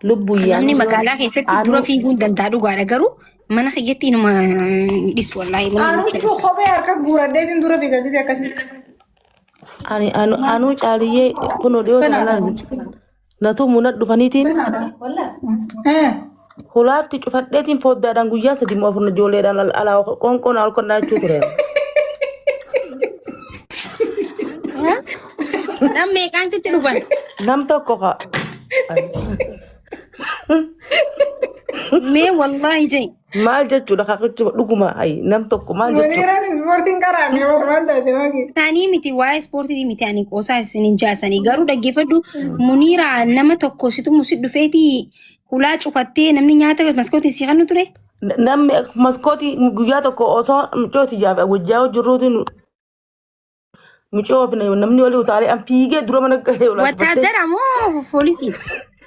Lubbuyyaan namni magaalaa keessatti dura fiiguu hin danda'u dhugaadha garuu mana kiyyatti inuma dhisu wallahi Anu kophee harka guuradheetiin dura fiigaa gisee akkasii. anu caaliyee kunoo dhiyoo tanaan natu muna dhufaniitiin hulaatti cufadheetiin fooddaadhaan guyyaa sadi moo afurna ijoolleedhaan alaa qoonqoon alkonnaa jechuu ture. nam meeqaan sitti dhufan Nam tokko ka. mee wallahi jay Maal jechuudha kakichuma dhuguma ay nam tokko maal jechuudha. Muniiraan ispoortiin qaraanii maal taate maqi. taanii miti waa'ee ispoortii miti ani qoosaa ibsiniin jaasanii garuu dhaggeeffadhu muniiraa nama tokko situ musi dhufeeti hulaa cufattee namni nyaata maskootii si kannu ture. Namni maskootii guyyaa tokko osoo mucooti jaafe wajjaa hojirruutiin mucoo fi namni walii utaalee an fiigee dura mana gahee ulaa Wattaaddara moo poolisii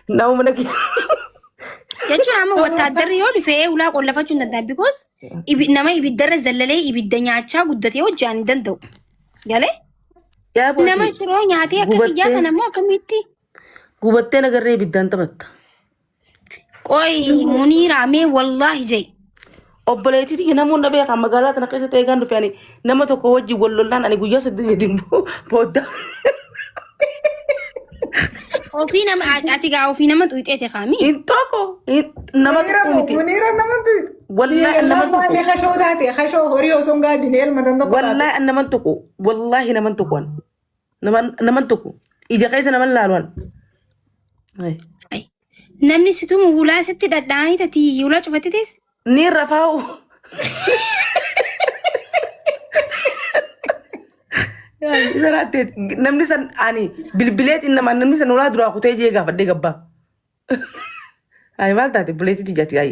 nama mana jechuun amma wattaaddarri yoo dhufee ulaa qollafachuu hin danda'an because nama ibiddarra zallalee ibidda nyaachaa guddatee hojjaan hin danda'u. Galee nama shiroo nyaatee akka kiyyaa kana immoo akkamitti gubattee nagarree ibiddaan taphatta. qoy muniiraa mee wallaahi jay Obboleettii namoonni na beekan magaalaa kana keessatti eegaan dhufe ani nama tokko wajjin wal lollaan ani guyyaa sadii gadi booda. ofii nama ati gaa ofii nama xuuxeete kaami. Intoko nama tokko miti. Muniiraan nama tuuti. Wallahi nama tokko. Wallahi kashoo taate kashoo horii osoo hin gaadine elma danda'u. Wallahi nama tokko wallahi nama tokko nama tokko ija keessa nama laaluun. Namni situ hulaa sitti dhadhaanii tati hulaa cufattees. Ni rafaa'u. Namni san ani bilbileet innama namni san ulaa duraa kutee jee gaafadhee gabbaa. Ay maal taate buleetitti jati ay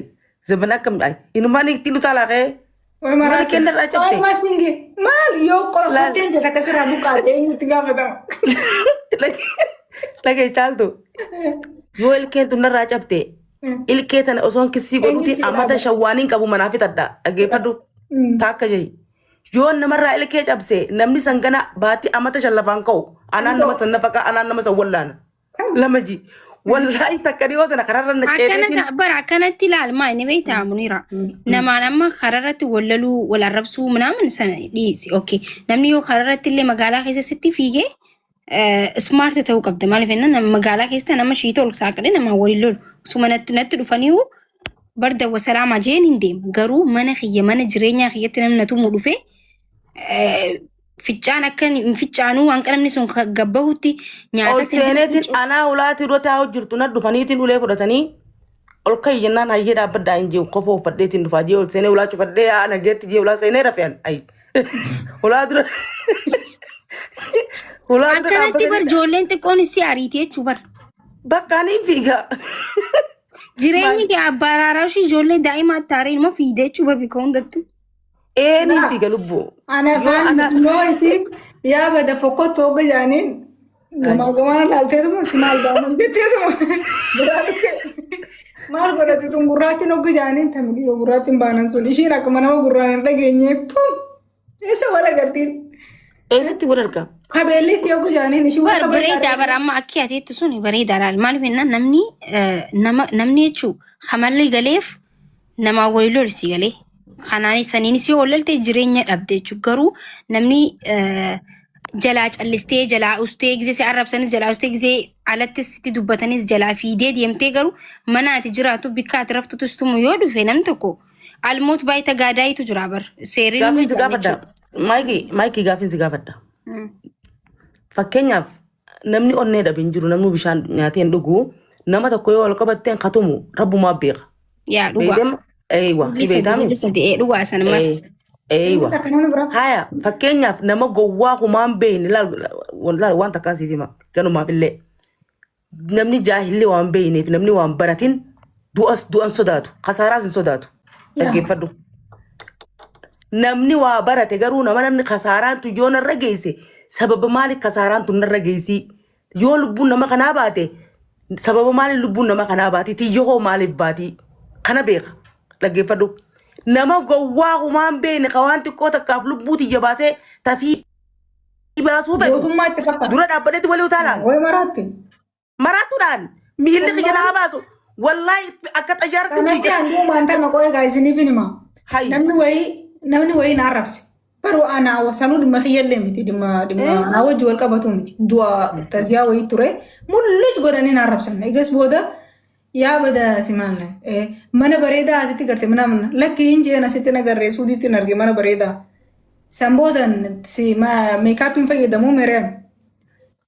zaman akkam ay inumaan ittiin utaalaa ka'ee. Maal kenna irraa cabse. Ay masinge maal yoo qofateen jedha kasirraa buqqaatee eenyutti gaafatama. Lagee caaltu yoo ilkeen tunnarraa cabte ilkee tana osoon kissii godhuutiin amata shawwaaniin qabu manaa fitadha dhaggeeffadhu taakka jee. Yoo namarraa ilkee cabse namni sangana baatti amata shan lafaan ka'u anaan nama san nafaqa anaan nama san wallaana lama ji wallahi takka dhiyoo tana kararra na ceeteetiin. Bara akkanatti ilaalmaa inni beektaa muniira namaan amma kararratti wallaluu wal arrabsuu minaamin sana dhiisi okay namni yoo kararratti illee magaalaa keessatti fiigee smart ta'uu qabda maaliif jenna magaalaa keessatti nama shiitoo ol saaqalee nama waliin lolu suma natti dhufaniiru barda wasalaamaa jeen hin deema garuu mana kiyya mana jireenyaa kiyyatti namni natumu dhufee ficcaan akka ficcaanuu waan qalamni sun gabbahutti nyaata seeneetiin anaa ulaati dura taa'u jirtu na dhufaniitiin ulee fudhatanii ol ka'i jennaan hayyee dhaabbaddaa hin jiru qofa uffadheetiin dhufaa jee ol seenee ulaa cufadhee nageetti jee ulaa seenee rafeen ayi ulaa dura akkanatti bar ijoolleen xiqqoon issi ariitii jechuu bar bakkaaniin fiigaa. jireenyi kee abbaaraaraa ishee ijoollee daa'imaa taaree immoo fiidee jechuu bar bika hundattu. Ni fiiga lubbuu. Ana afaan noo isiin yaa bada fokkottu hogga jaaniin gamaa gamaan laalteetuma si maal baanan jetteetuma maal godhate tun gurraattiin hogga jaaniin tamidhii gurraattiin baanan sun ishiin akkuma nama gurraan hin dhageenye pum eessa wal agartiin. Eessatti wal argaa? Kabeellitti hogga jaaniin ishii wal agartiin. Bareedaa bara amma akki ateetti sun bareedaa laal maaliif jennaan namni jechuu hamalli galeef namaa walii lolisi galee. Kanaanis saniinis yoo olalte jireenya dhabde jechuudha garuu namni jalaa callistee jalaa ustee gisee arrabsanis jalaa ustee gisee alattis itti dubbatanis jalaa fiidee deemtee garuu mana ati jiraatu bikka ati raftutus tumu yoo dhufe namni tokko almoot baay'ita gaadaayitu jira bar seerii Gaafiinsi gaafadha. Maayikii gaafiinsi gaafadha. Fakkeenyaaf namni onnee dhabe hin jiru namni bishaan nyaatee hin dhugu nama tokko yoo ol qabatteen katumu rabbumaa beeka. Yaa dhugaa. Eewa, ibeetame. Dhugaa sana mas. Eewa. Haya, fakkeenyaaf nama gowwaa humaan beeyne waan takkaan siif hima ganumaaf illee namni jaahillee waan beeyneef namni waan baratin du'an sodaatu kasaaraas hin sodaatu dhaggeeffadhu. Namni waa barate garuu namni kasaaraan tu yoo narra geesse sababa maaliif kasaaraan tu narra geessi yoo lubbuun nama kanaa baate sababa maaliif lubbuun nama kanaa baati tiyyoo maaliif baati kana beeka. Dhaggeeffadhu nama gowwaa humaan beekne ka waan xiqqoo takkaaf lubbuuti jabaasee tafii baasuu fedhu dura dhaabbateetti walii utaalaan way maraatti maraatuudhaan miilli jalaa baasu والله أكاد أجارك Kanatti handuu maanta maqoo egaa isiniif hima. هاي Namni wayii na arrabse. Baruu ana wasanuu dhimma kiyyallee miti dhimma na wajji wal qabatu miti. Du'a taziyaa wayii ture. Mul'ich godhanii na arrabsan. Egas booda yaa bada simaanne. Mana bareedaa asitti garte mana lakki hin jeen asitti nagarree suudiitti narge mana bareedaa. San boodan si meekaapiin fayyadamuu mereen.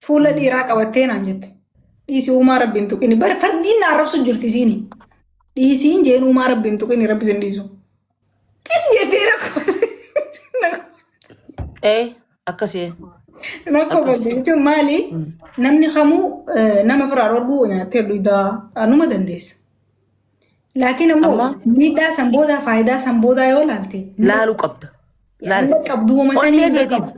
Fuula dhiiraa qabattee naan jette. Dhiisii uumaa rabbiin tuqini. Bara fardiin na arrabsu jirti siini. Dhiisiin jeen uumaa rabbiin tuqini rabbisin dhiisu. Kis jettee rakkoo. akkasii Nakko badde jechuun maali? Namni kamuu nama biraa dhorguu nyaattee dhugaa anuma dandeessa. Laakiin ammoo miidhaa sanboodaa faayidaa sanboodaa yoo laalte. laaluu qabda. Laaluu qabdu wama sanii hin qabu.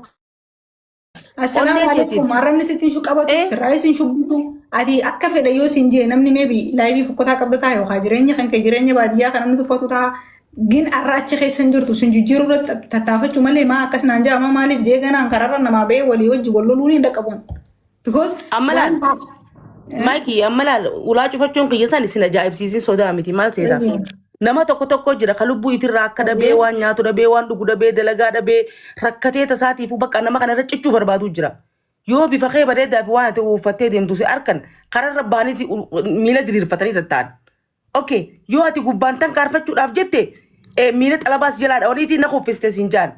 Assalaamu alaikum arrabni sitti hin qabatu sirraa isin shubbitu ati akka fedha yoo sin jee namni meebi laayivii fokkotaa qabda taa yookaan jireenya kan kee jireenya baadiyyaa kan namni tuffatu taa gin arraachi keessan jirtu sun jijjiiruu irratti tattaafachuu malee maa akkas naan jaama maaliif jeeganaan kararra namaa ba'ee walii wajji walloluu ni dhaqqabuun. Because Ammalaan Maayikii ammalaan ulaa cufachuun kiyyasan isin ajaa'ibsiisin sodaa miti maal seeta. Nama tokko jira kan lubbuu ifirraa akka dhabee waan nyaatu dhabee waan dhugu dhabee dalagaa dhabee rakkatee tasaatiifuu bakka nama kana irra cichuu barbaadu jira. Yoo bifa kee bareedaa fi waan ati uffattee deemtu si arkan kararra baaniiti miila diriirfatanii tatta'an. Okay, yoo ati gubbaan tan kaarfachuudhaaf jette miila xalabaas jalaadha waliitii na kuffiste siin jaan.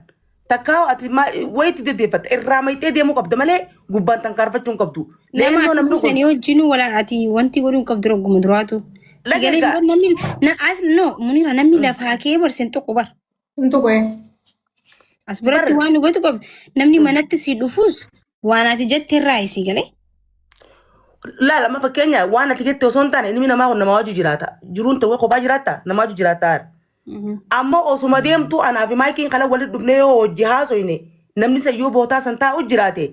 Takkaa ati wayitti deddeeffatta irraa mayxee deemuu qabda malee gubbaan tan kaarfachuun qabdu. Nama ati sanii wajjinu walaan ati wanti godhuun qabdu rogguma duraatu. Sagalee namni no munira namni lafaa kee barsen tokko bar. Tokko as biratti waan hubatu qabdu namni manatti si dhufuus waan ati jette irraa isii galee. Laala ma fakkeenya waan ati jette osoo hin taane ilmi namaa kun nama wajji jiraata. Jiruun ta'uu kophaa jiraata nama wajji jiraata. Amma osuma deemtu anaa fi maayikiin kana walitti dhufnee yoo hojii haasoyne namni sayyoo bootaa san taa'u jiraate.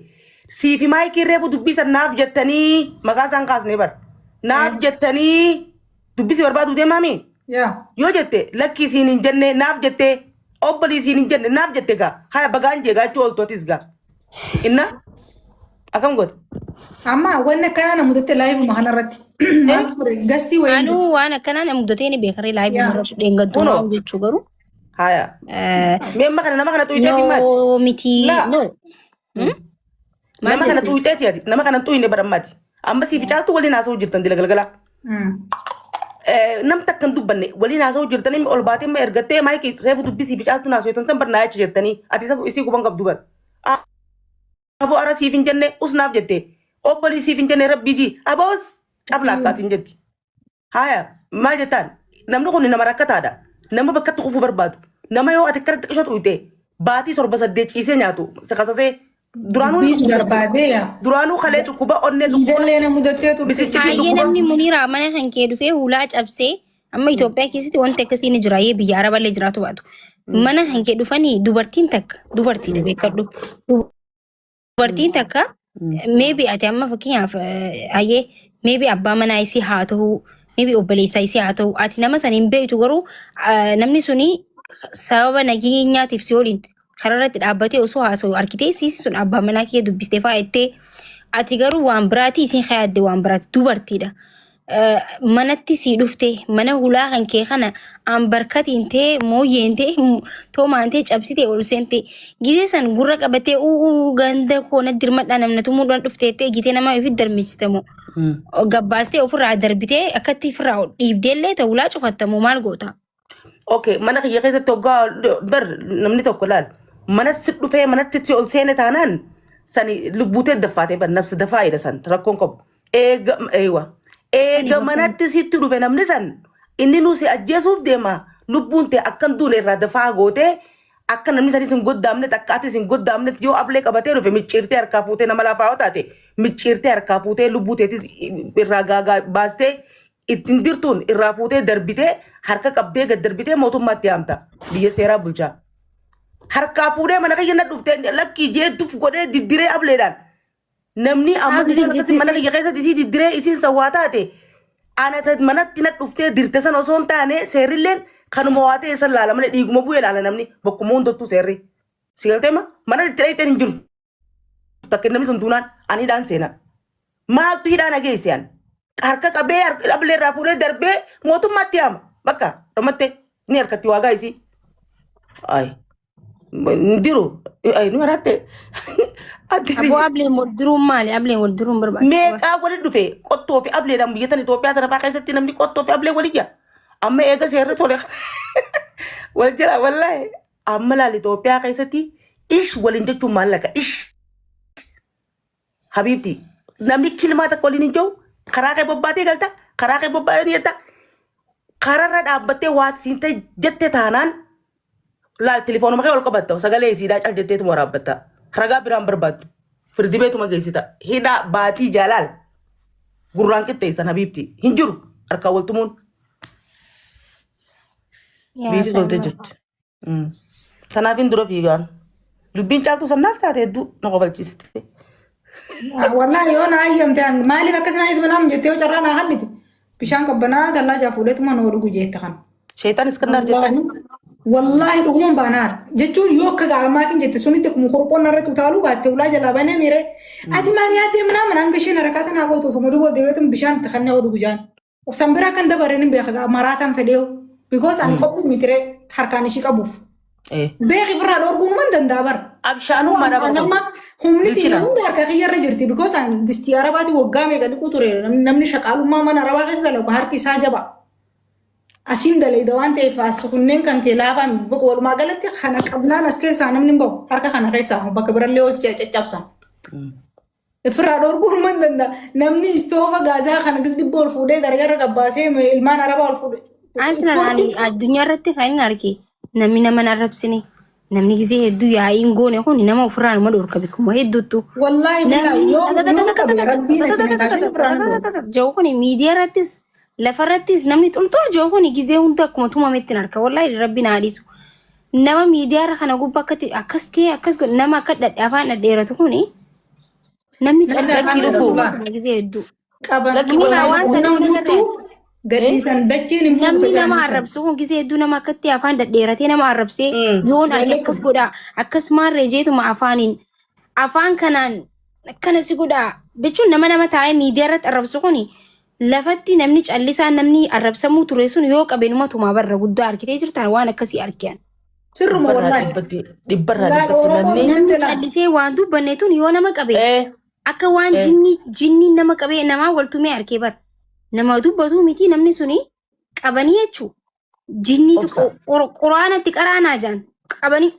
Sii fi maayikiin reefu dubbisan naaf jettanii maqaa isaan kaasnee bar. Naaf jettanii dubbisi barbaadu deemaami. Yoo jette lakkii siin hin jenne naaf jette obbolii siin hin jenne naaf jette gaa haya bagaan jeegaa jechuu ooltootis gaa. Inna akkam godhe. Amma wanni akkanaa na mudate laayivii mahana irratti. Maal ture gastii wayii. Anu waan akkanaa na mudatee ni beekaree laayivii irratti dheengaddu waan jechuu garuu. Haya. Meemma kana nama kana tuyiteeti maati? No miti. No. Nama kana tuyiteeti ati nama kana tuyine barammaati. Amma siifi caaltu waliin haasa'uu jirtan dila galgala. Nam takkan dubbanne waliin haasa'uu jirtanii ol baatee ma ergattee maayikii reefu dubbii siifi caaltu haasa'u san barnaa jecha jettanii ati isii guban qabdu bar. Abo ara siif hin jenne usnaaf jette. Obbolii siif hin jenne rabbii aboos cabla akkaas hin jetti. Haya maal jettaan namni kun nama rakkataadha. Nama bakkatti qufuu barbaadu. Nama yoo ati akkatti qisha tuyite baatii 7-8 ciisee nyaatu sakasasee duraanuu kalee dhukkuba onnee dhukkuba na mudatee turte. Baay'ee namni muniraa mana kan kee dhufee hulaa cabsee amma Itoophiyaa keessatti wanti akkasii ni jira yee biyya Araballee jiraatu baatu. Mana kan kee dhufanii dubartiin takka dubartiidha beekadhu. Dubartiin takka maybe ati amma fakkeenyaaf ayyee maybe abbaa manaa isii haa ta'u maybe obboleessaa isii haa ta'u ati nama sana hin beektu garuu namni suni sababa nageenyaatiif si waliin kararratti dhaabbatee osoo haasa'u arkitee siisi sun abbaa manaa kee dubbistee fa'aattee ati garuu waan biraati isin kaayadde waan biraati dubartiidha. Manatti si dhufte mana hulaa kan kee kana aan barkatiin ta'e mooyyeen ta'e toomaan ta'e cabsitee ol seente gitee san gurra qabatee ganda koona dirmadhaa namna tumuudhaan dhuftee ta'e gitee namaa ofitti darmichistamu gabbaastee ofirraa darbitee akkatti ofirraa dhiibdeellee ta'u hulaa cufattamu maal goota. Okay mana kiyya keessatti hoggaa bar namni tokko laal manatti dhufee manatti ol seene taanaan sani lubbuutee daffaatee bar nafsi dafaa'edha san rakkoon qabu eega manatti sitti dhufe namni san inni nusi ajjeesuuf deema lubbuun ta'e akkan duune irraa dafaa gootee akka namni sanis hin goddaamnet akka atis hin goddaamnet yoo ablee qabatee dhufe micciirtee harkaa fuutee nama lafaa yoo taate micciirtee harkaa fuutee lubbuu teetis irraa gaagaa baastee ittiin dirtuun irraa fuutee darbitee harka qabdee gad darbitee mootummaatti yaamta biyya seeraa bulchaa. Harkaa fuudhee mana kiyya dhuftee lakkii jeetuuf godhee diddiree ableedhaan. Namni amma mana kiyya keessatti isii diddiree isiin sawwaa taate ana manatti na dhuftee dirte san osoo hin taane seerrilleen kanuma waa ta'e san laala malee dhiiguma bu'ee laala namni bakkuma hundottuu seerri. Si galteema mana itti dhayteen hin jiru. Takka namni sun duunaan ani hidhaan seena. Maaltu hidhaan ageessiyaan? harka qabee ablee irraa fuudhee darbee mootummaatti yaama bakka dhamatte ni harkatti waa gaayisi ay ndiru ay nu maratte Abu ablee modduruun maali? Ablee modduruun barbaada. meeqaa wali dhufe qottoo fi ablee dhaan biyya tan Itoophiyaa tana faa keessatti namni qottoo fi ablee walii jaa amma eega seerri tole wal jira wallahi amma laal Itoophiyaa keessatti ish waliin jechuun maallaqa ish habibti namni kilmaa takka waliin hin jiru karaa kee bobbaatee galta karaa kee bobbaatee ni jetta kararra dhaabbattee waatiin ta'e jette taanaan laal telefoonuma kee ol qabatta sagalee isiidhaa cal jetteetuma waraabbatta ragaa biraan barbaaddu firdi beetuma geessita hidhaa baatii jaalaal gurraan qixxeessan habibti hin jiru harkaan waltumuun biisis oolte jirti sanaaf hin dura fiigaan dubbiin caaltuu sannaaf taate hedduu na qobalchiste. Wallahi yoo na ayyamte maaliif akkasina itti banaamu jettee yoo carraa naa halliti bishaan qabbanaa dallaa jaafuudheetuma noo dhugu jette kan. Sheetaan iskandaar jettanii. Wallahi dhugumaan baanaar jechuun yoo akka gaalamaa kin jette sunitti kun korphoon irratti utaaluu baatte ulaa jalaa banee miire ati maal yaaddee mana hanga isheen harakaata naa gootuuf madu booddee beetum bishaan itti kannee oduu gujaan. San biraa kan dabareen beeka maraataan fedheewu because ani qophii mitire harkaan ishii qabuuf. Beeki firraa dhorguun man danda'a bar. Abshaanuu mana nama humni tiyya hunda harka kiyyarra jirti because ani distii arabaati waggaa meeqa dhiquu ture namni shaqaalummaa mana arabaa keessa dalagu harki isaa jaba. Asin dalayda waan ta'eef as kunneen kan kee laafaan walumaa galatti kana qabnaan as keessaa namni bahu harka kana keessaa bakka birallee hoos caccabsan. Firraa dhorguun man danda'a namni istoofa gaazaa kana gis dhibba ol fuudhee gargarra qabbaasee ilmaan arabaa ol fuudhee. Aslan ani addunyaa irratti kan hin arge namni nama narrabsine namni gisee hedduu yaa'iin goone kun nama ofirraa nama dhorka beekuma hedduutu. Wallahi billahi yoo qabe rabbiin isin kaasee firraa jawu kun miidiyaa irrattis lafa irrattis namni xulxul jawu kun gisee hunda akkuma tumametti harka wallahi rabbiin haadhisu nama miidiyaa irra kana gubbaa akkatti akkas kee akkas nama akka afaan dhadheeratu kun namni calaqii dhufu gisee hedduu. Qaban gadhiisan dachiin hin namni nama arrabsu kun gisee hedduu nama akkatti afaan dhadheeratee nama arrabsee yoon ani akkas godhaa akkasumaan reejeetuma afaaniin afaan kanaan akkana si godhaa jechuun nama taa'ee miidiyaa irratti arrabsu kun lafatti namni callisaan namni arrabsamuu ture sun yoo qabeenuma tumaa barra guddaa arkitee jirtaan waan akkasii arkiyan. Sirruma wallahi namni callisee waan dubbanneetun yoo nama qabee akka waan jinni nama qabee namaa waltumee arkee bara. Nama dubbatu miti namni suni qabanii jechuun jinniitu quraanatti qaraanaa jaan qabanii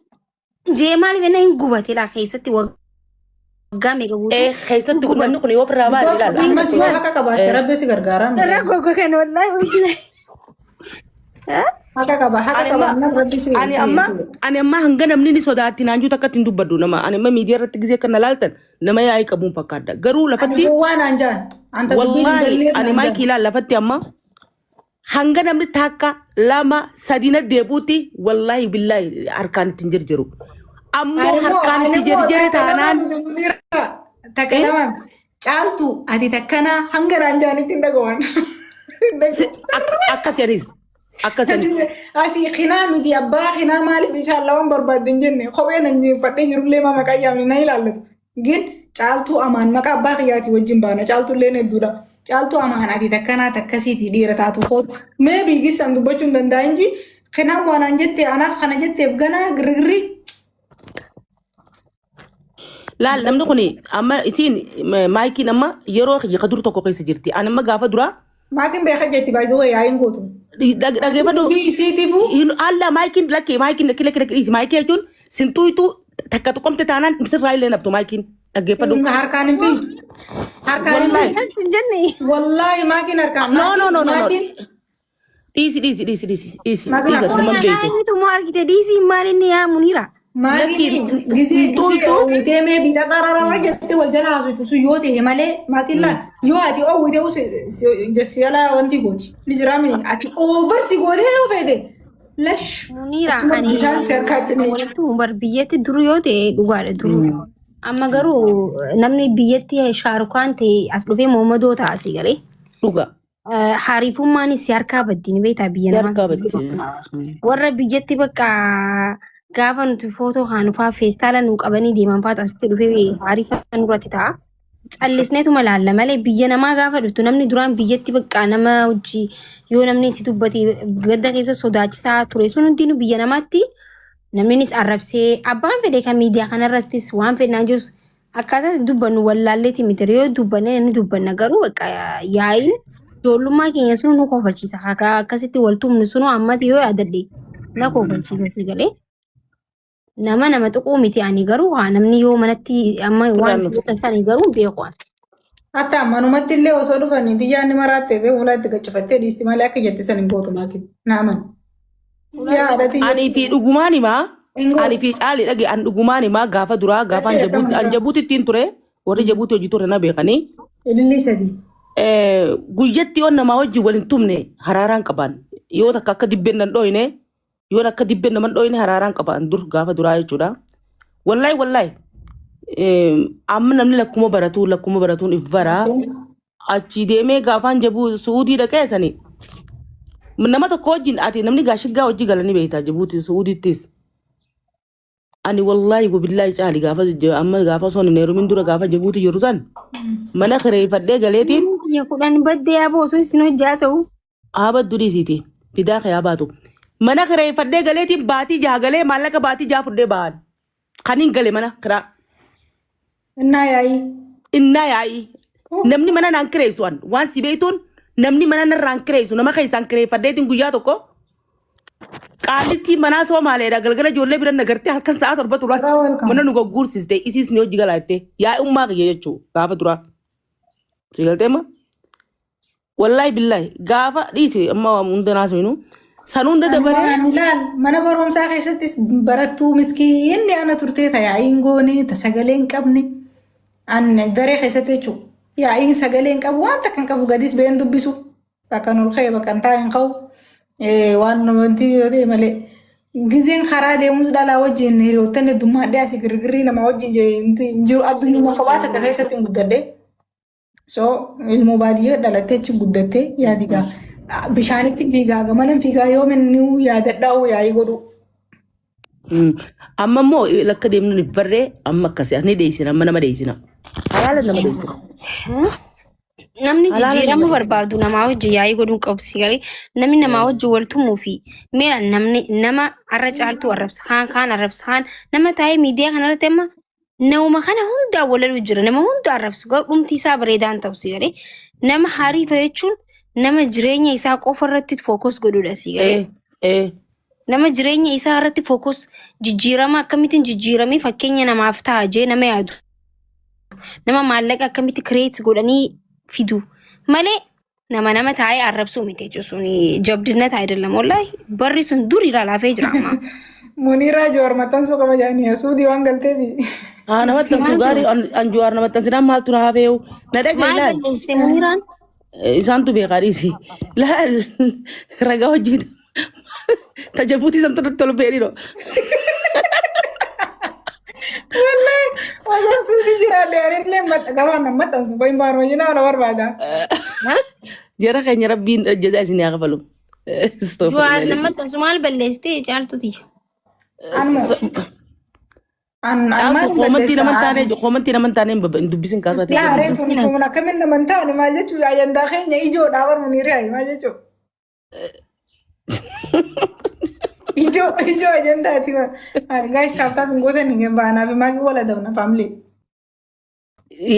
jee maaliif ennaa hin gubate laa keessatti waggaa meeqa guutuu. Keessatti namni kun yoo firraa baay'ee ilaala. Ammas yoo akka qabaatte rabbi si gargaaraan. Rakkoo kan wallahi hojii. Haka qaba rabbi si gargaaraan. Ani amma hanga namni ni sodaatti naanjuu takkatti hin dubbaddu nama ani amma miidiyaa irratti gisee kana laaltan nama yaa'ii qabuun fakkaadda garuu lafatti. Waan anjaan. Wallahi ani maayikii ilaala lafatti amma hanga namni takka lama sadina deebuuti wallahi billahi harkaan ittiin jirjiru. Ammoo harkaan itti jirjire taanaan. Takka lama caaltu ati takkana hanga anjaanitti hin dhagawan. Akkasiinis. Akkasiinis. Asii qinaa miti abbaa qinaa maaliif inshaallah waan barbaadde hin jenne kopheen hin fadhee jirullee mama qayyaamni na ilaallatu. Gid caaltuu amaan maqaa abbaa kiyyaati wajjin baana caaltuu illee hedduudha caaltuu amaan ati takkanaa takkasiiti dhiira taatu kootu mee biigisan dubbachuu hin danda'a inji kanaaf waan jette anaaf kana jetteef ganaa girgirri. Laal namni kun amma isiin maayikiin amma yeroo ka dur tokko keessa jirti ani amma gaafa duraa. Maakiin beeka jetti baay'isuu yaa'iin gootu. Dhageeffadhu. Isiitiifu. Alla maayikiin lakkee maayikii jechuun sintuutu takka tuqomte taanaan sirraa illee naftu maayikiin. Dhageeffadhu. Harkaan hin fiigu. Harkaan hin fiigu. Wallahi maakiin harkaan. No. Dhiisi. Dhiisi maalinni yaa Muniira. Maakiin gisee uwwitee biita qararara jettee wal jala haasuutu sun yoo ta'e malee maakiin laan yoo ati uwwitee si'ala wanti gooti. Ni jiraame ati oovarsi gootee yoo feete. Lash. Muniira ani walitti biyyatti duru yoo ta'e dhugaadha duru. Amma garuu namni biyyatti shaarukaan ta'e as dhufee Muhammadoo taasii galee. Dhuga. Hariifummaanis harkaa baddiin beektaa biyya namaa. Warra biyyatti bakka gaafa nuti footoo kaanufaa feestaala nuu qabanii deeman faatu asitti dhufee hariifa nurratti ta'a. callisneetu malaalla malee biyya namaa gaafa dhuftu namni duraan biyyatti bakka nama hojii yoo namni itti dubbate gadda keessa sodaachisaa ture sun hundinuu biyya namaatti namnis arrabsee abbaan fedhe kan miidiyaa kanarrattis waan fedhan jirus akkaataa dubbannu wallaalleeti miti yoo dubbanne inni dubbanna garuu bakka yaa'iin ijoollummaa keenya sun nu kofalchiisa akkasitti waltumnu sunu ammati yoo yaadadhe na kofalchiisa sigalee. nama tuquu miti ani garuu namni yoo manatti amma waan isaanii garuu beeku. Hatta manumatti illee osoo dhufanii xiyyaanni maraattee fi ulaa itti gaccifattee dhiisti malee akka jetti san hin gootu maakin naaman. Ani fi dhugumaan himaa ani fi caalii dhage an dhugumaan himaa gaafa duraa gaafa an jabuuti ittiin ture warri jabuuti hojii ture na beekanii. Ilillii sadii. Guyyatti yoo namaa wajjin waliin tumne haraaraan qaban yoo takka akka dibbeen nan dhooyne yoo akka dibbeen naman dhooyne haraaraan qaban dur gaafa duraa jechuudha. Wallahi amma namni lakkuma baratuun if bara achi deemee gaafaan jabuu suudii dhaqeessanii nama tokko wajjin ati namni gaashiggaa hojii galanii beektaa jabuuti suudiittis ani wallahi gobillahi caali gaafa amma gaafa soon hin heerumin dura gaafa jabuuti yeroo san mana kireeffadhee galeetiin ya kudhan baddee yaaboo osoo isin hojjaasa'u abaddu dhiisiiti fidaa kee baatu mana kireeffadhee galeetiin baatii jaha galee maallaqa baatii jaha fudhee ba'an kaniin gale mana kiraa. Innaa yaa'i namni mana naan kireessu waan si beektuun namni mana narraan kireessu nama keessaan kireeffadheetiin guyyaa tokko qaalitti manaa Somaaleedha galgala ijoollee bira nagartee halkan sa'a torba tura mana nu gogguursiste isiis ni hojii galaatte yaa'ummaa kiyya jechuu gaafa dura rigalteema wallahi billahi gaafa dhiise amma hunda naasinu san hunda dabalee mana barumsaa keessattis barattuu miskiinni ana turtee yaa'iin goone sagaleen qabne an daree keessatti jechuudha. Yaa'iin sagaleen qabu wanta kan qabu gadis been dubbisu bakka ol ka'e bakka taa'een qabu waan wanti yoo ta'e malee gizeen karaa deemus dhalaa wajjin hiriyoottan heddummaadhee asii girgirrii nama wajjin jiru addunyaa kophaa takka keessatti hin guddadde. So ilmoo baadiyyaa dhalattee achi guddattee yaadigaa bishaanitti fiigaa gamanan fiigaa yoomin yaadadhaa'u yaa'ii godhu. Amma immoo lakka deemnu barree amma akkasii ani deessina amma nama deessina. Halaala nama deessina. Namni jijjiirama barbaadu namaa wajjin yaa'ii godhuun qabsi galee namni namaa wajjin wal tumuu fi meera nama har'a caaltu kaan arrabsa nama taa'ee miidiyaa kanarratti amma nama kana hundaa walaluu jira nama hundaa arrabsu garuu dhumti isaa bareedaan ta'usi galee nama hariifa jechuun nama jireenya isaa qofa irratti fookus godhuudha si galee. Nama jireenya isaa irratti fookus jijjiirama akkamittiin jijjiiramee fakkeenya namaaf ta'a jee nama yaadu. Nama maallaqa akkamitti kireet godhanii fidu malee nama taa'ee arrabsuu miti jechuun jabdinata ayidallam wallahi barri sun duriirraa laafee jira amma. Muniiraa Jowaar maxxansuu qaba jaanii suudii waan galteefi. Namatti gaarii an Jowaar maxxansinaan maaltu na hafeewu na dhagaye maal balleessite Muniiraan? Isaantu beekaadhiisi laal ragaa hojii tajabuuti san tolu beeriro. Wallahi osoo suudii jiraallee anillee gabaan maxxansu fayin baaruma jinaa wala barbaada. Jara keenya rabbiin jazaa isin yaa qabalu. Jowaar nama maxxansu maal balleessite caaltuti? Komantii naman taanee dubbisin kaasaati. Laaree tun akkamin naman taane maal jechuudha ajandaa keenya ijoodhaa bar Muniiraa maal jechuudha. Ijoo ajandaati guys taaptaaf hin gootan baanaa fi maagii wala dabna faamilii.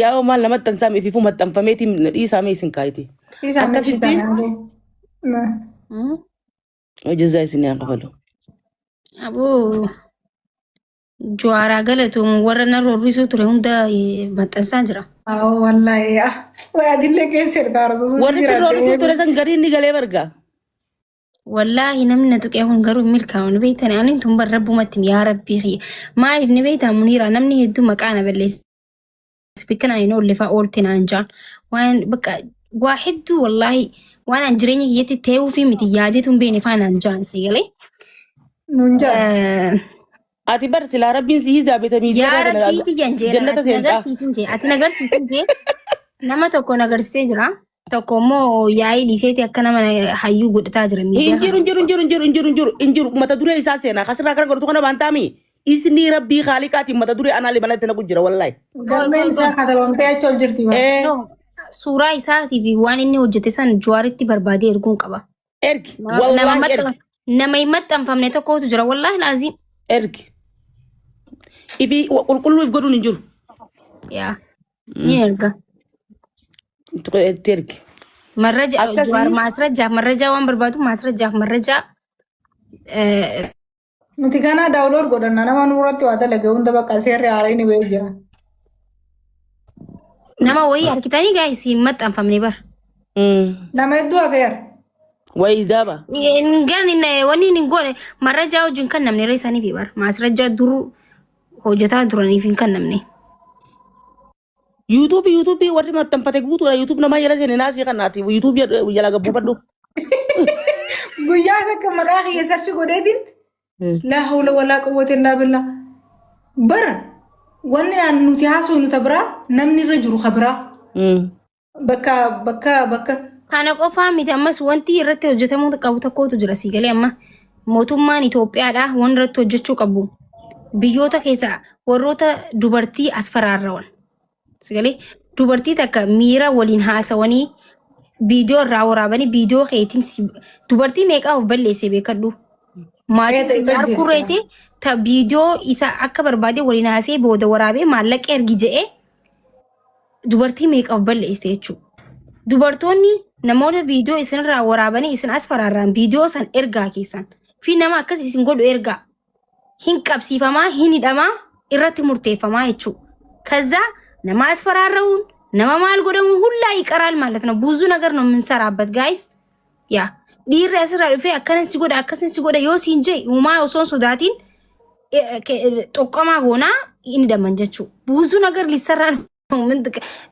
Yaa maal nama maxxansaame fi maxxanfameetiin dhiisaame isin kaayite. Akkasitti jazaa isin yaa qabalu. Aboo Jawaaraa galatuun warra na roorrisuu ture hunda maxxansaa jira. Wallahi adillee keessirtaa rasuusu. Warri si roorrisuu ture san gariin ni galee bargaa. Wallahi namni na tuqee kun garuu milkaa'uun beektan ani tun bar rabbumatti yaa rabbii xiyya maaliif ni beektan Muniiraa namni hedduu maqaa na balleessa bikkana inni ollefaa oolte naan jaan waan bakka waa hedduu wallahi waan an jireenya kiyyatti ta'uu fi miti yaadeetuun beene faanaan jaan si galee. Nun jaan. Ati bar silaa rabbiin si hiisaa beekamii yaa rabbii tiyyan jeera ati nagarsiisin jee nama tokko nagarsiisee jira. Tokko immoo yaa'ii dhiiseeti akka nama hayyuu godhataa jira. Injiru mata duree isaa seenaa kasirraa kana godhatu kana baantaami isni rabbii khaliqaati mata dure ana limanatti na kujira wallahi Galmeen isaa katabamtee achi ol jirti. Suuraa isaatii fi waan inni hojjete san Jawaaritti barbaadee erguun qaba. ergi wallahi ergi Nama hin maxxanfamne tokkotu jira wallahi laazim. ergi ibi qulqulluuf godhuun hin jiru Yaa ni erga. ergi Marraja Jawaar marraja waan barbaadu marraja Nuti kana daawuloor godhanna nama nurratti waa dalage hunda bakka seerri haaraa ni ba'ee jira. nama wayii harkitanii gaayis hin maxxanfamne bar. Nama hedduu hafeera. way zaba Gani wani ni goone marraja wajjin kan namne reessanii fi bar maasrajaa duru hojjetaa duraniif hin kan namne. YouTube warri maxxanfate guutuudha YouTube nama jala seenee naasii kanaati YouTube jala gabbuu baddu Guyyaa takka maqaa kiyya sarchi godheetiin laa hawla walaa quwwata illaa billah. Bara wanni nuti haasoo nuti biraa namni irra jiru kabiraa. Bakka. Kana qofaa miti ammas wanti irratti hojjetamuu qabu tokkotu jira si galee amma mootummaan Itoophiyaadha waan irratti hojjechuu qabu. Biyyoota keessaa warroota dubartii as faraarrawan. Si galee dubartii takka miira waliin haasawanii viidiyoo irraa waraabanii viidiyoo keetiin dubartii meeqaa of balleessee beekadhu. Maatii harkureete ta viidiyoo isa akka barbaade waliin haasee booda waraabee maallaqa ergi je'ee dubartii meeqaa of balleessee jechuudha. Dubartoonni namoota viidiyoo isinirraa waraabanii isin as faraarraan viidiyoo san ergaa keessan fi nama akkas isin godhu ergaa hin qabsiifamaa hin hidhamaa irratti murteeffamaa jechuudha. Kaza nama as faraarraun nama maal godhamu hulla ይቀራል ማለት ነው። ብዙ ነገር ነው የምንሰራበት ጋይስ ያ ዲር ያስራ ልፈ አከነን ሲጎዳ ዮ ሲንጀ ሁማ ኦሶን ሶዳቲን ጦቀማ ጎና እንደመንጀቹ ብዙ ነገር ሊሰራ ነው። ምን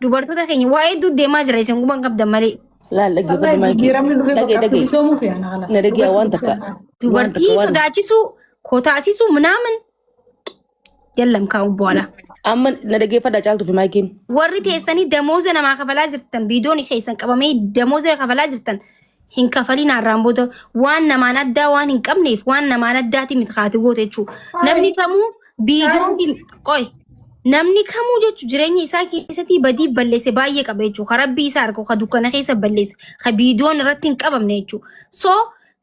ዱባርቱ ተከኝ ዋይ ዱ ደማ ጅራይሰን ጉባን ቀብ ደማሌ ላለ ነደጊ አዋን ተካ ዱባርቲ ሶዳቺሱ ኮታሲሱ ምናምን የለም ካው በኋላ አመን ነደጊ ፈዳ ጫልቱ ፊ ማይኪን ወሪ ተሰኒ ደሞዝ ነማ ከፈላ ጅርተን ቢዶን ይኸይሰን ቀበሜ ደሞዝ ከፈላ ጅርተን hin kafalin arramboto waan namaan addaa waan hin qabneef waan namaan addaati mitxaati gootechu namni kamuu biidoon qoy namni kamuu jechu jireenya isaa keessatti badii balleesse baay'ee qaba jechu karabbii isaa arko ka dukkana keessa balleesse ka biidoon irratti hin qabamne jechu so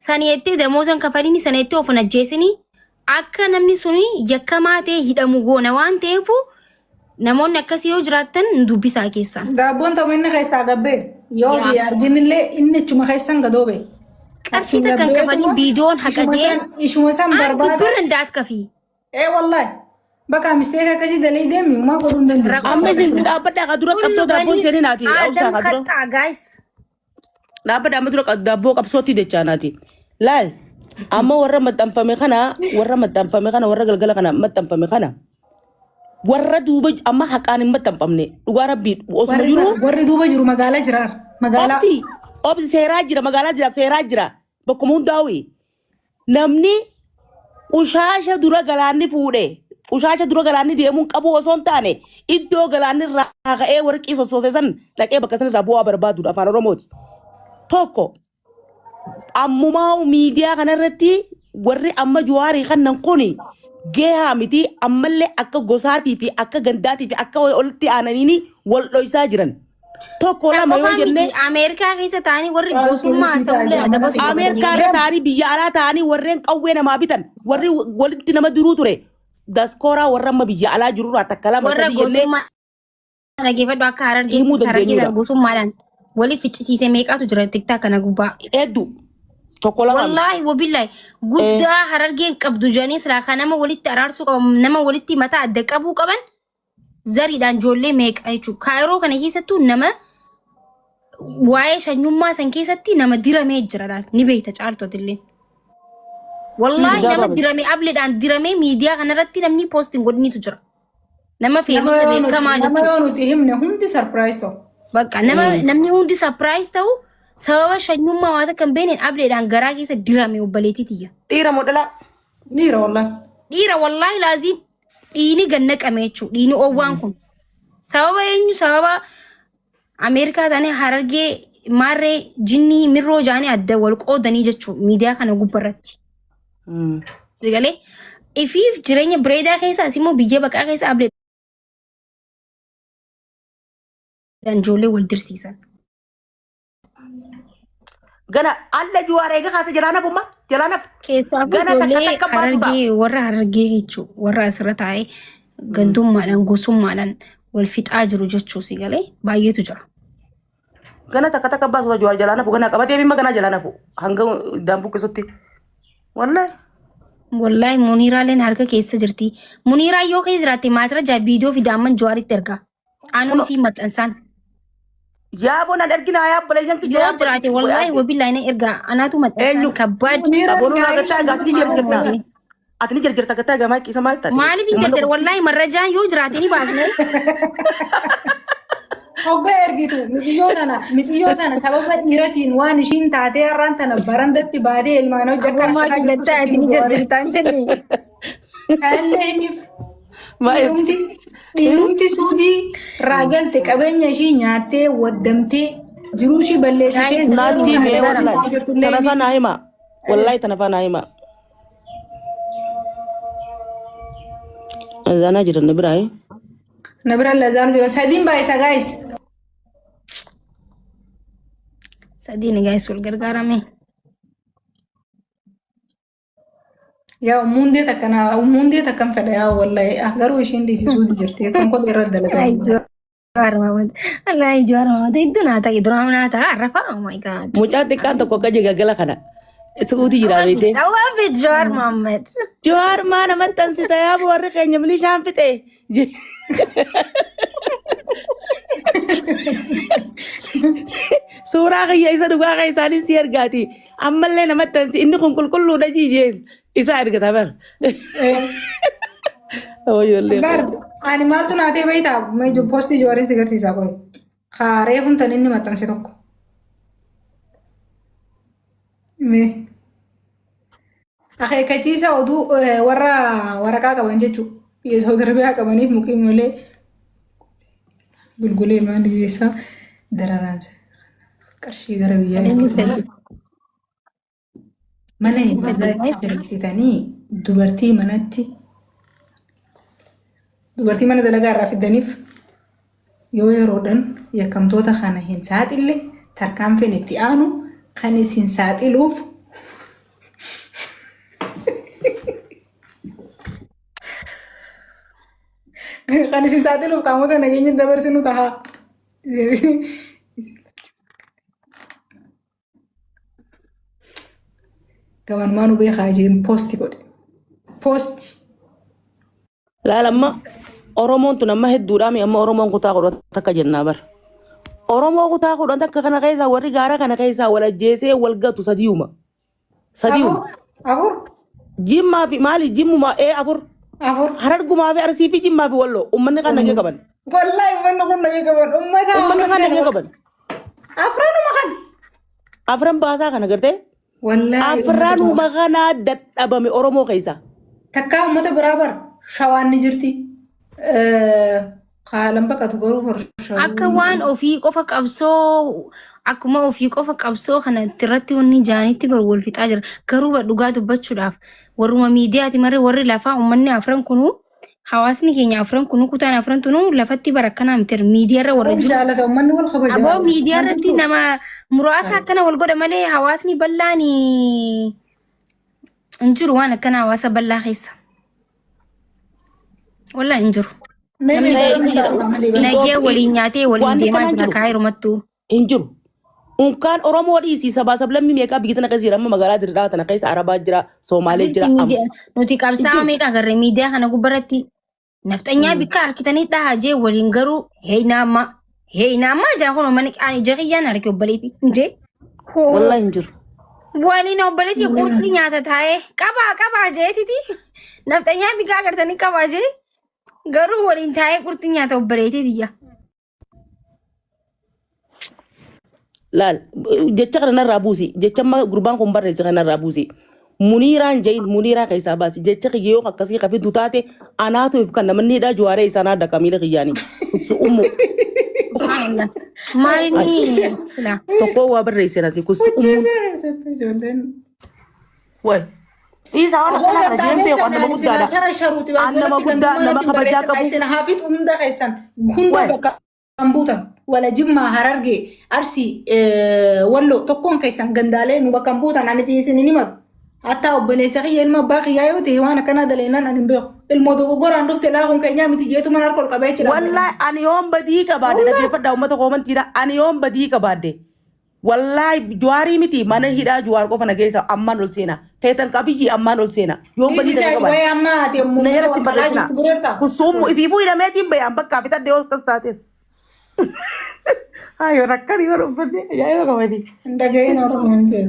saneettee damoozan kafalini saneettee of najjeesini akka namni suni yakkamaa ta'e hidhamu goona waan ta'eefu namoonni akkasii yoo jiraatan dubbisaa keessa Daabboon ta'u inni keessaa gabbee yoo arginillee inni chuma keessan gadoobe. qarshii takkan kafalii biidoon haqatee Ishuma san barbaada. bir ndaat kafi Wallahi bakka misteeka akkasii dalee deemi uumaa godhuu hin dandeessu. amma isin dhaabbadhaa ka dura qabsoo daabboon seenii naati adam katta guys dhaabbadhaa amma dura daabboo qabsootti jechaa naati laal amma warra maxxanfame kana warra galgala kana maxxanfame kana warra duuba amma haqaan hin maxxanfamne dhugaa rabbii osuma jiru Warri duuba jiru magaalaa jiraar. Magaalaa. obsi seeraa jira magaalaa jiraaf seeraa jira bakkuma hundaa'u namni qushaasha dura galaanni fuudhe qushaasha dura galaanni deemuun qabu osoo hin taane iddoo galaanni irraa ka'ee warqii sossoosee san dhaqee bakka san irraa bu'aa barbaadudha afaan oromooti tokko ammumaa miidiyaa kanarratti warri amma Jawaarii kannan kuni geehaa miti ammallee akka gosaatii fi akka gandaatii fi akka walitti aananiini wal dhoysaa jiran tokko lama yoo jenne Ameerikaa keessa taa'anii warri goosummaa haasa'ullee adabatu Ameerikaa taa'anii biyya alaa taa'anii warreen qawwee namaa bitan warri walitti nama diruu ture daskooraa warra amma biyya alaa jirurraa takka lama warra sadii jennee goosummaa dhageeffadhu akka Himuu dandeenyudha. harargee goosummaadhaan waliif ficcisiisee meeqaatu jira tiktaa kana gubbaa hedduu tokko lama wallahi wabillahi guddaa harargeen qabdu jedhanii silaa kan nama walitti araarsuu qaban nama walitti mataa adda qabuu qaban zariidhaan ijoollee meeqa jechuudha. Kaayiroo kana keessattuu nama waa'ee shanyummaa san keessatti nama diramee jira laal ni beekta caaltotillee. Wallahi nama diramee ableedhaan diramee miidiyaa kanarratti namni poostiin godhiniitu jira. Nama fe'amasa beekamaa Nama jechuudha. yoo nuti himne hundi sarpiraayis ta'u. Bakka namni hundi sarpiraayis ta'u sababa shanyummaa waan akka hin beekneen ableedhaan garaa keessa diramee obbaleetitiyya. dhiira modala Dhiira wallahi. Dhiira wallahi laazim dhiini gannaqame jechuudha. Dhiini oowwaan kun sababa eenyu sababa Ameerikaa taanee harargee maarree jinnii mirroo jaanii adda wal qoodanii jechuudha miidiyaa kana gubbarratti. Sigalee ifiif jireenya bareedaa keessaas immoo biyya baqaa keessa ableedhaan ijoollee wal dirsiisan. Gana alla juwaaree gahaasa jalaanafummaa jalaanaf. Keessaafu ijoollee harargee warra harargee jechuudha. Warra asirra taa'ee gantummaadhaan gosummaadhaan wal fixaa jiru jechuusi galee baay'eetu jira. Gana takka baasuu juwaar jalaanafu gana qabatee bimma gana jalaanafu hanga daambuu keessatti. Wallahi Muniiraaleen harka keessa jirti. Muniiraa yoo keessa jiraatte maasira viidiyoo fi daamman Jawaaritti ergaa. Aanuun isii maxxansaan. Yaa boona ergina yaa baleeyyan ki yoo jiraate wallahi wabillahi na ergaa anaatu maxxansaan kabbaad. Aboonuu nagataa gaafii jirta. Ati ni jirta gataa gamaa kiisa maal taate? Maaliif hin jirte wallahi marrajaan yoo jiraate ni baasne. Hoggaa ergitu miciyoo tana sababa dhiiratiin waan ishiin taatee har'aan tana barandatti baatee ilmaan hojjekka dhiirumti suudii raagalte qabeenya ishii nyaattee waddamtee jiruu ishii balleessitee tanafa naa hima wallahi tanafa naa hima azana jiran na biraa Nabra lazaan jira sadin baay'isa guys. Sadin guys wal gargaarame. Yaa mundee takkan fedha yaa wallahi garuu ishiin dhiisisuu jirti tokko irra dalagaa. Jawaar Mahamad. Allah Jawaar Mahamad iddu naata arrafa oh my god. Mucaa xiqqaan tokko akka jigagala kana. Suuti jira beete. I love it Jawaar Mahamad. Jawaar maana maxxansita yaa warri keenya milishaan fixe. Suuraa kiyya isa dhugaa kan isaanii si ergaati. Ammallee namatti tansi inni kun qulqulluudha jiijeen isa ergata bar. Bar ani maaltu naatee beektaa meeshaa poostii Jawaariin si garsiisaa qoy. Kaaree funtan inni maxxanse tokko. Akeekachiisa oduu warra waraqaa qaban jechuudha. Yeesoo darbiyaa qabaniif mukiin malee gulgulee maal dhiyeessaa dararaansa qarshii gara biyyaa mana itti jallisitanii dubartii mana dalagaa irraa fidaniif yoo yeroodhaan yakkamtoota kana hin saaxille tarkaanfiin itti aanu kan isin saaxiluuf kan isin saaxiluuf qaamota nageenya dabarsinu tahaa. Gaban maanu beekaa isheen poosti godhe. Poosti. Laalamma Oromoon tun amma hedduudhaami amma Oromoon kutaa kudhan takka jennaa bar. Oromoo kutaa kudhan takka kana keessaa warri gaara kana keessaa wal ajjeesee wal gatu sadiuma. Afur. Jimmaa fi maali jimmuma afur. Harargumaa fi Arsii fi Jimmaa fi Walloo uummanni kan nagee qaban. Wallahi uummanni kun nagee qaban. Uummanni kan nagee qaban. Afranuma kan. Afran baasaa kana gartee. Wallahi. Afranuma kana dadhabame Oromoo keessa. Takkaa uummata biraa bar shawaan ni jirti. Qaalan baqatu garuu akka waan ofii qofa qabsoo akkuma ofii qofa qabsoo kana irratti wanni jaanitti bar wal fixaa jira garuu dhugaa dubbachuudhaaf warruma miidiyaati maree warri lafaa uummanni afran kunu hawaasni keenya afran kunu kutaan afran tunu lafatti bar akkanaa miti miidiyaarra warra jiru jaalata uummanni wal kabaja aboo miidiyaarratti nama muraasa akkana wal godha malee hawaasni bal'aan hin jiru waan akkana hawaasa bal'aa keessa wallahi hin jiru. Nagee waliin nyaatee waliin deemaa jira kaayirumattuu. Hin jiru. Unkaan Oromoo dhiisii sabaa sablammii meeqaa biyya tana keessa jira amma magaalaa Dirdaa tana keessa Arabaa jira Somaalee jira. Nuti qabsaa meeqa agarree miidiyaa kana gubbaratti nafxanyaa bikka harkitanii dhahaa jee waliin garuu heeynaammaa jaa kun uummanni qaanii jaqiyyaan harki obbaleeti. Wallahi hin jiru. Waliin obbaleeti qurxii nyaata taa'ee qabaa jeetiti nafxanyaa bikka agartanii qabaa jee. Garuu waliin taa'ee qurxii nyaata obbaleetii diyya. Laal jecha kana narraa buusi jecha amma gurbaan kun barreesse kana narraa buusi. Muniiraan jayin muniiraa keessaa baasi jecha kiyyoo akkasii qafitu taate anaatuuf kan namni hidhaa Jawaaree isaan adda kamiila kiyyaanii. Kusu ummu. Maalinni tokko waa barreesse nasi kusu ummu. Waay Isa waan akkana kana jiran beeku annama guddaadha. Kana sharuuti Annama guddaa nama kabajaa qabu. Isin haafitu hunda keessan hunda bakka kan buutan wala Jimmaa Harargee Arsii Walloo tokkoon keessan gandaalee nu bakka buutan ani fi isin ni madu. Hatta obboleessa kiyya ilma abbaa kiyyaa yoo ta'e waan akkana daleenan ani hin beeku. Ilmoo dogoggoraan dhufte laakuun keenyaa miti jeetu mana harka ol qabee jira. Wallahi ani yoon badii qabaadde dhaggeeffadhaa uummata koomantiidha. Ani yoon badii qabaadde. Wallahi Jawaarii miti mana hidhaa Jawaar qofa na keessa ammaan ol seena. Feetan qabiyyi ammaan ol seena. Yoon badii qabaadde. Way amma ati yommuu Na yeroo itti barreessina. Kusummu ifiifuu hidhameetiin bayaan bakkaa fitadde yoo akkas taates. Ayo rakkanii yoo dhuunfadde ajaa'ibaa qabadi. Ndaga'een Oromoon ta'e.